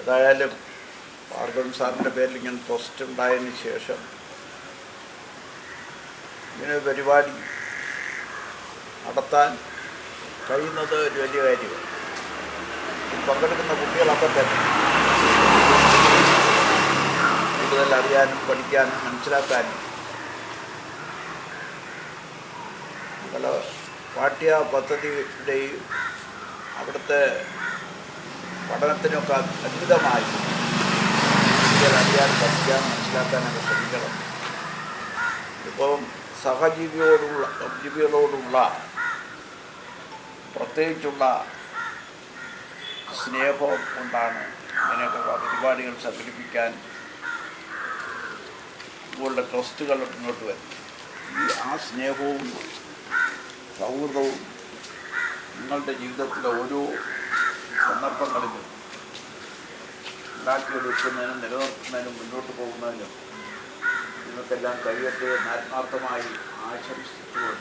ഏതായാലും ഭാർഗവൻ സാറിൻ്റെ പേരിൽ ഇങ്ങനെ ട്രസ്റ്റ് ഉണ്ടായതിന് ശേഷം ഇങ്ങനെ പരിപാടി നടത്താൻ കഴിയുന്നത് ഒരു വലിയ കാര്യമാണ്. പങ്കെടുക്കുന്ന കുട്ടികളൊക്കെ തന്നെ കൂടുതൽ അറിയാനും പഠിക്കാനും മനസ്സിലാക്കാനും പല പാഠ്യ പദ്ധതിയുടെയും അവിടുത്തെ പഠനത്തിനൊക്കെ അത്ഭുതമായി കൂടുതൽ അറിയാൻ പഠിക്കാൻ മനസ്സിലാക്കാനൊക്കെ ശ്രമിക്കണം. ഇപ്പം ജീവികളോടുള്ള പ്രത്യേകിച്ചുള്ള സ്നേഹം കൊണ്ടാണ് ഇങ്ങനെയൊക്കെ പരിപാടികൾ സംഘടിപ്പിക്കാൻ ഇതുപോലുള്ള ട്രസ്റ്റുകൾ മുന്നോട്ട് വരുന്നത്. ആ സ്നേഹവും സൗഹൃദവും നിങ്ങളുടെ ജീവിതത്തിലെ ഓരോ സന്ദർഭങ്ങളിലും ഉണ്ടാക്കിയെടുക്കുന്നതിനും നിലനിർത്തുന്നതിനും മുന്നോട്ട് പോകുന്നതിനും നിങ്ങൾക്കെല്ലാം കഴിയട്ടെ എന്ന് ആത്മാർത്ഥമായി ആശംസിച്ചുകൊണ്ട്